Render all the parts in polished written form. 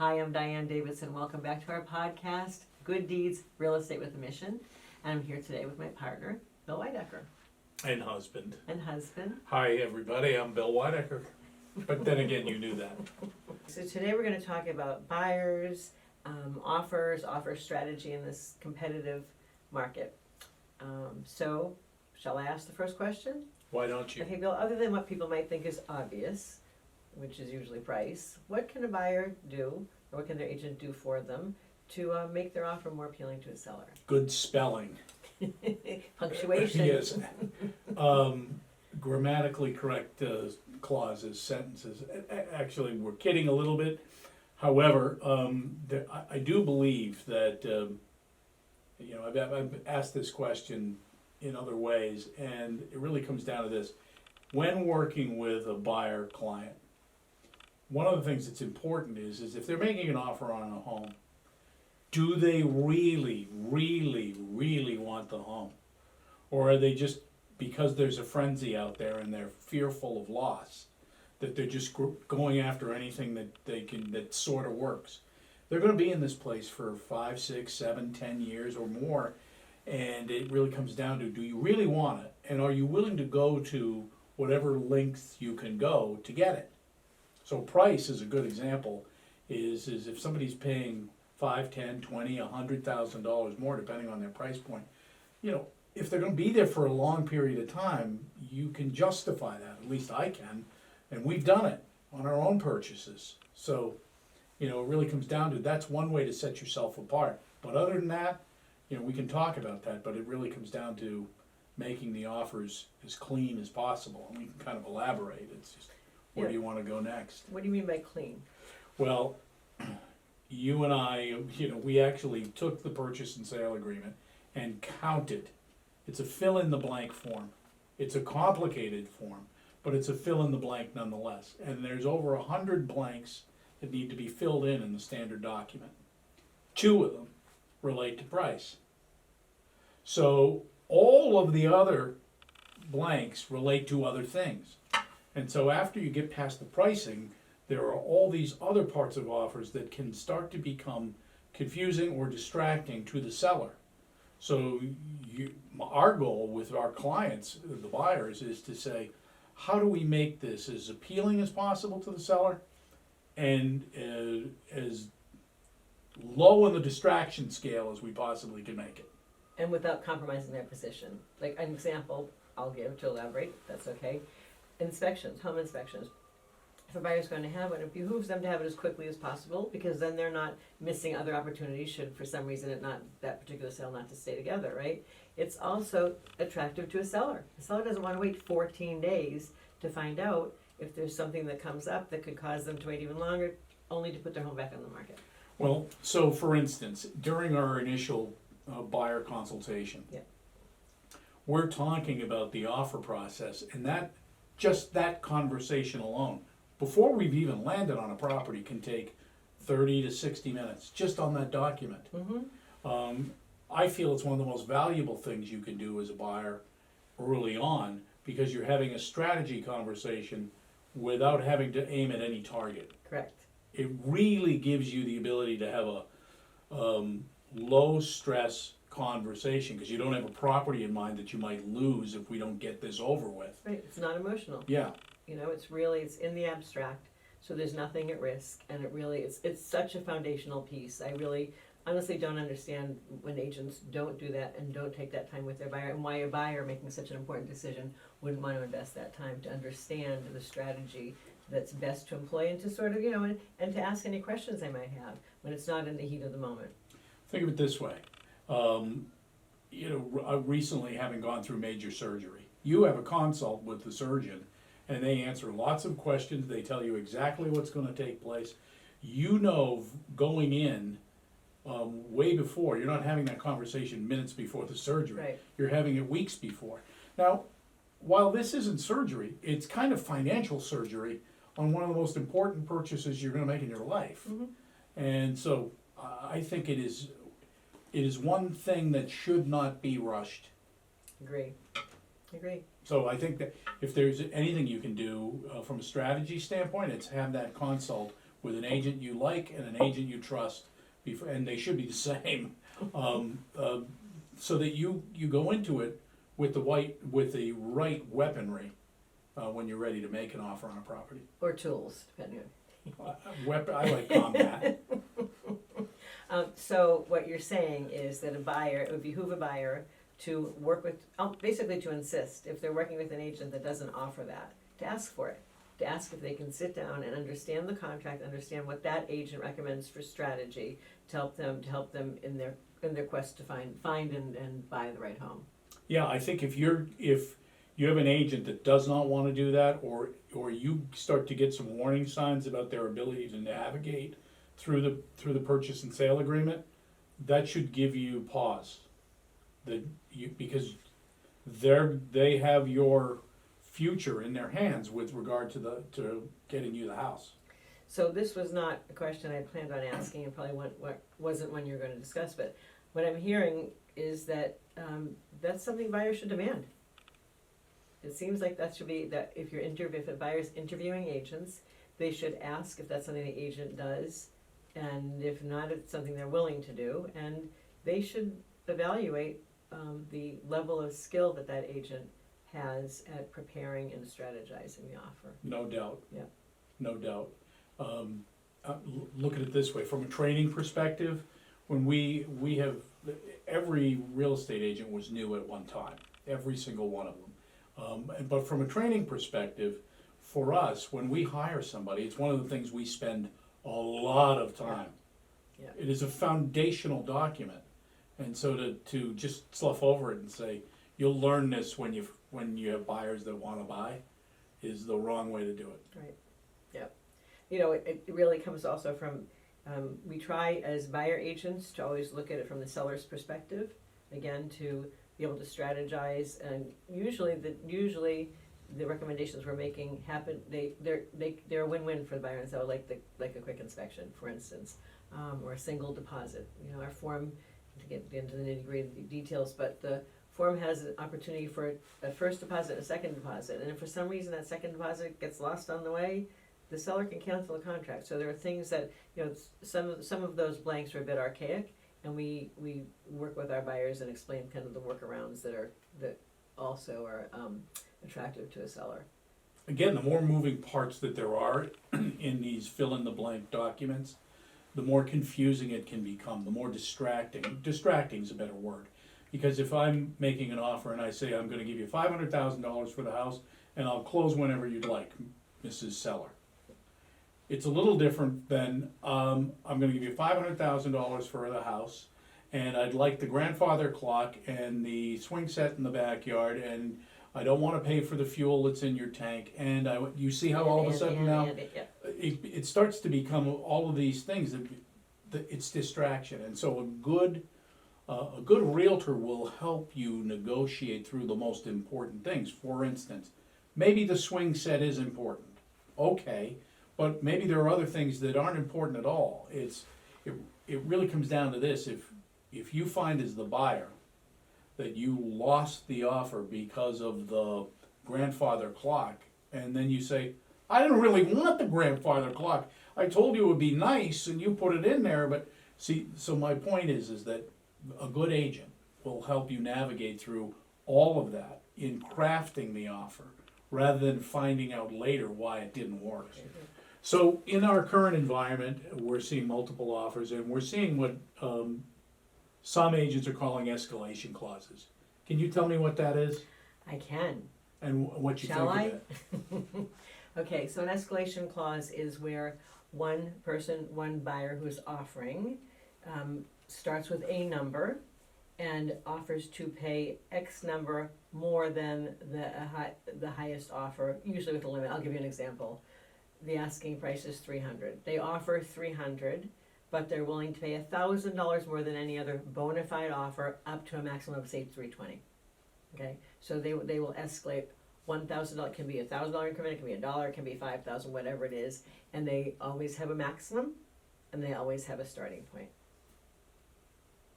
Hi, I'm Diane Davidson. Welcome back to our podcast, Good Deeds, Real Estate with a Mission. And I'm here today with my partner, Bill Weidecker. And husband. Hi, everybody. I'm Bill Weidecker. But then again, you knew that. So today we're going to talk about buyers, offers, offer strategy in this competitive market. So, shall I ask the first question? Why don't you? Okay, Bill, other than what people might think is obvious, which is usually price, what can a buyer do, or what can their agent do for them to make their offer more appealing to a seller? Good spelling. Punctuation. Yes. Grammatically correct clauses, sentences. Actually, we're kidding a little bit. However, I do believe that, I've asked this question in other ways, and it really comes down to this. When working with a buyer client, one of the things that's important is if they're making an offer on a home, do they really, really, really want the home? Or are they just, because there's a frenzy out there and they're fearful of loss, that they're just going after anything that sort of works? They're going to be in this place for 5, 6, 7, 10 years or more, and it really comes down to, do you really want it? And are you willing to go to whatever lengths you can go to get it? So price is a good example, is if somebody's paying $5, $10, $20, $100,000 more, depending on their price point, if they're going to be there for a long period of time, you can justify that. At least I can, and we've done it on our own purchases. So, it really comes down to, that's one way to set yourself apart. But other than that, we can talk about that, but it really comes down to making the offers as clean as possible. And we can kind of elaborate. It's just, where do you want to go next? What do you mean by clean? Well, you and I, we actually took the purchase and sale agreement and counted. It's a fill-in-the-blank form. It's a complicated form, but it's a fill-in-the-blank nonetheless. And there's over 100 blanks that need to be filled in the standard document. 2 of them relate to price. So all of the other blanks relate to other things. And so after you get past the pricing, there are all these other parts of offers that can start to become confusing or distracting to the seller. So our goal with our clients, the buyers, is to say, how do we make this as appealing as possible to the seller and as low on the distraction scale as we possibly can make it? And without compromising their position. Like an example I'll give to elaborate, that's okay. Inspections, home inspections. If a buyer's going to have one, it behooves them to have it as quickly as possible, because then they're not missing other opportunities should for some reason that particular sale not to stay together, right? It's also attractive to a seller. The seller doesn't want to wait 14 days to find out if there's something that comes up that could cause them to wait even longer, only to put their home back on the market. Well, so for instance, during our initial buyer consultation, we're talking about the offer process, and just that conversation alone, before we've even landed on a property, can take 30 to 60 minutes just on that document. Mm-hmm. I feel it's one of the most valuable things you can do as a buyer early on, because you're having a strategy conversation without having to aim at any target. Correct. It really gives you the ability to have a low stress conversation, because you don't have a property in mind that you might lose if we don't get this over with. Right, it's not emotional. Yeah. It's in the abstract, so there's nothing at risk, and it's such a foundational piece. I really honestly don't understand when agents don't do that and don't take that time with their buyer, and why a buyer making such an important decision wouldn't want to invest that time to understand the strategy that's best to employ, and to sort of, and to ask any questions they might have when it's not in the heat of the moment. Think of it this way. Recently having gone through major surgery, you have a consult with the surgeon, and they answer lots of questions. They tell you exactly what's going to take place. Going in way before. You're not having that conversation minutes before the surgery. Right. You're having it weeks before. Now, while this isn't surgery, it's kind of financial surgery on one of the most important purchases you're going to make in your life. Mm-hmm. And so I think it is one thing that should not be rushed. Agree. So I think that if there's anything you can do from a strategy standpoint, it's have that consult with an agent you like and an agent you trust, and they should be the same. So that you go into it with the right weaponry when you're ready to make an offer on a property. Or tools, depending on. I like combat. So what you're saying is that it would behoove a buyer to work with, basically to insist, if they're working with an agent that doesn't offer that, to ask for it. To ask if they can sit down and understand the contract, understand what that agent recommends for strategy to help them in their quest to find and buy the right home. Yeah, I think if you have an agent that does not want to do that, or you start to get some warning signs about their ability to navigate through the purchase and sale agreement, that should give you pause. Because they have your future in their hands with regard to getting you the house. So this was not a question I planned on asking, and probably wasn't one you're going to discuss. But what I'm hearing is that that's something buyers should demand. It seems like that should be that if a buyer's interviewing agents, they should ask if that's something the agent does, and if not, it's something they're willing to do, and they should evaluate the level of skill that agent has at preparing and strategizing the offer. No doubt. Yeah. No doubt. Look at it this way, from a training perspective, when we have, every real estate agent was new at one time, every single one of them. But from a training perspective, for us, when we hire somebody, it's one of the things we spend a lot of time. Yeah. It is a foundational document. And so to just slough over it and say, you'll learn this when you have buyers that want to buy, is the wrong way to do it. Right. Yep. You know, it really comes also from, we try as buyer agents to always look at it from the seller's perspective, again, to be able to strategize, and usually the recommendations we're making happen, they're a win-win for the buyer and seller, like a quick inspection, for instance, or a single deposit. You know, our form, to get into the nitty-gritty details, but the form has an opportunity for a first deposit, a second deposit, and if for some reason that second deposit gets lost on the way, the seller can cancel the contract. So there are things that, you know, some of those blanks are a bit archaic, and we work with our buyers and explain kind of the workarounds that also are attractive to a seller. Again, the more moving parts that there are in these fill-in-the-blank documents, the more confusing it can become, the more distracting. Distracting is a better word. Because if I'm making an offer and I say I'm gonna give you $500,000 for the house and I'll close whenever you'd like, Mrs. Seller. It's a little different than, I'm gonna give you $500,000 for the house, and I'd like the grandfather clock and the swing set in the backyard, and I don't wanna pay for the fuel that's in your tank, and you see how all of a sudden now, it starts to become all of these things that it's distraction. And so a good realtor will help you negotiate through the most important things. For instance, maybe the swing set is important. Okay, but maybe there are other things that aren't important at all. It really comes down to this: if you find as the buyer that you lost the offer because of the grandfather clock, and then you say, I didn't really want the grandfather clock. I told you it would be nice, and you put it in there. But see, so my point is that a good agent will help you navigate through all of that in crafting the offer, rather than finding out later why it didn't work. So in our current environment, we're seeing multiple offers, and we're seeing what some agents are calling escalation clauses. Can you tell me what that is? I can. And what you Shall think I? of it? Okay, so an escalation clause is where one buyer who's offering, starts with a number and offers to pay X number more than the highest offer, usually with a limit. I'll give you an example. The asking price is $300. They offer $300, but they're willing to pay $1,000 more than any other bona fide offer, up to a maximum of, say, $320. Okay, so they will escalate. $1,000, it can be $1,000 increment, it can be $1, it can be $5,000, whatever it is, and they always have a maximum, and they always have a starting point.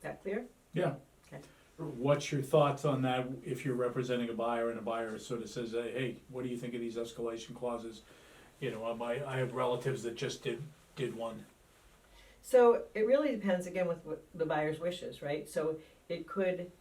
That clear? Yeah. Okay. What's your thoughts on that if you're representing a buyer and a buyer sort of says, hey, what do you think of these escalation clauses? You know, I have relatives that just did did one? So it really depends again with what the buyer's wishes, right? So it could,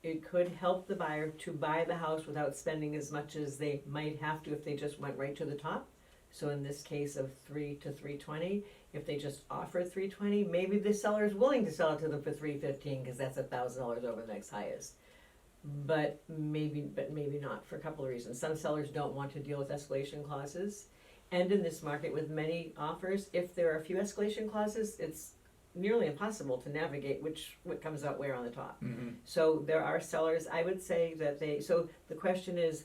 it could help the buyer to buy the house without spending as much as they might have to if they just went right to the top. So in this case of 3 to 320, if they just offer 320, maybe the seller is willing to sell it to them for 315 because that's $1,000 over the next highest. But maybe not for a couple of reasons. Some sellers don't want to deal with escalation clauses. And in this market with many offers, if there are a few escalation clauses, it's nearly impossible to navigate what comes out where on the top. Mm-hmm. So there are sellers, I would say that so the question is,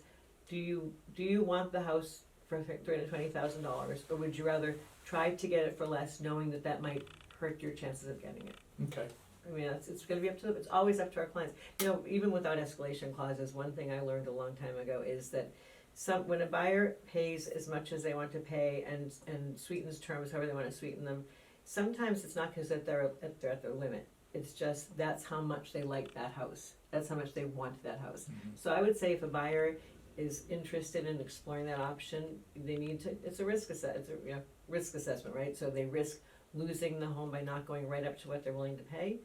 do you want the house for $320,000, or would you rather try to get it for less, knowing that might hurt your chances of getting it? Okay. I mean, it's gonna be it's always up to our clients. You know, even without escalation clauses, one thing I learned a long time ago is that when a buyer pays as much as they want to pay and sweetens terms however they wanna sweeten them, sometimes it's not because they're at their limit. It's just that's how much they like that house. That's how much they want that house. Mm-hmm. So I would say if a buyer is interested in exploring that option, they need to, it's a risk assessment, right? So they risk losing the home by not going right up to what they're willing to pay.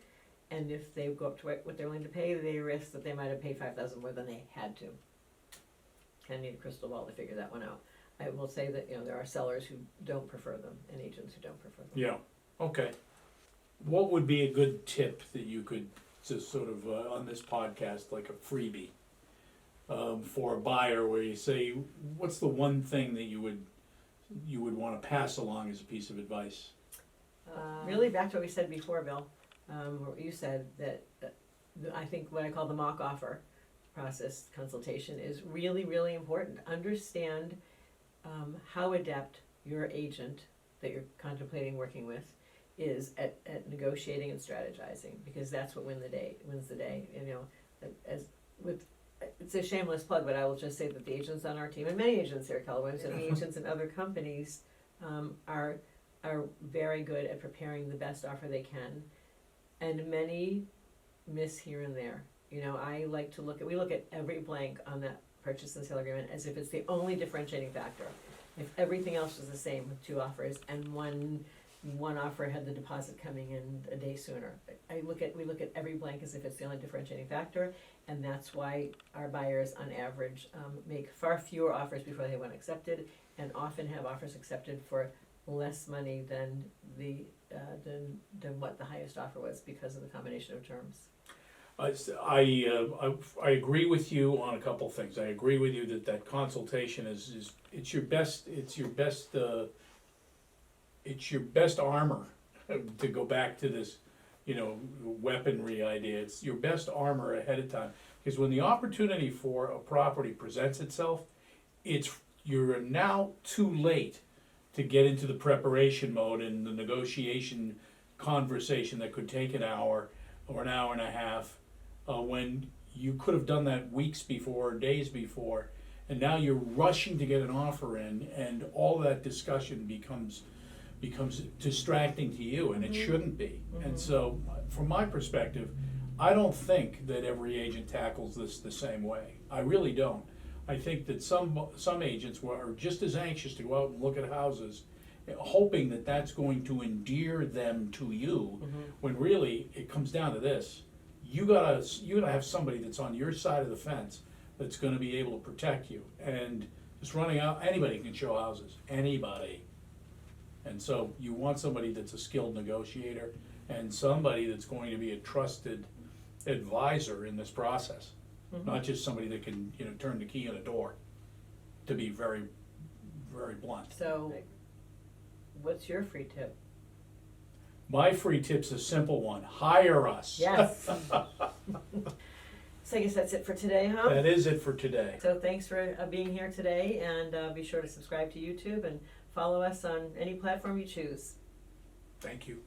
And if they go up to what they're willing to pay, they risk that they might have paid $5,000 more than they had to. Kind of need a crystal ball to figure that one out. I will say that, there are sellers who don't prefer them and agents who don't prefer them. Yeah, okay. What would be a good tip that you could just sort of, on this podcast, like a freebie, for a buyer where you say, what's the one thing that you would want to pass along as a piece of advice? Really back to what we said before, Bill, what you said that I think what I call the mock offer process consultation is really, really important. Understand how adept your agent that you're contemplating working with is at negotiating and strategizing, because that's what wins the day. It's a shameless plug, but I will just say that the agents on our team, and many agents here at Keller Williams, and the agents in other companies, are very good at preparing the best offer they can, and many miss here and there. I like to we look at every blank on that purchase and sale agreement as if it's the only differentiating factor. If everything else was the same with two offers and one offer had the deposit coming in a day sooner, we look at every blank as if it's the only differentiating factor, and that's why our buyers on average make far fewer offers before they want accepted, and often have offers accepted for less money than what the highest offer was because of the combination of terms. I agree with you on a couple things. I agree with you that consultation is it's your best armor to go back to this weaponry idea. It's your best armor ahead of time, because when the opportunity for a property presents itself, you're now too late to get into the preparation mode and the negotiation conversation that could take an hour or an hour and a half, when you could have done that weeks before or days before, and now you're rushing to get an offer in, and all that discussion becomes distracting to you, and it shouldn't be. And so, from my perspective, I don't think that every agent tackles this the same way. I really don't. I think that some agents are just as anxious to go out and look at houses, hoping that that's going to endear them to you, when really it comes down to this: you gotta have somebody that's on your side of the fence that's going to be able to protect you. And just running out, anybody can show houses, anybody. And so you want somebody that's a skilled negotiator and somebody that's going to be a trusted advisor in this process. Not just somebody that can, turn the key in a door, to be very, very blunt. So, what's your free tip? My free tip's a simple one: hire us. Yes. So I guess that's it for today, huh? That is it for today. So thanks for being here today, and be sure to subscribe to YouTube and follow us on any platform you choose. Thank you.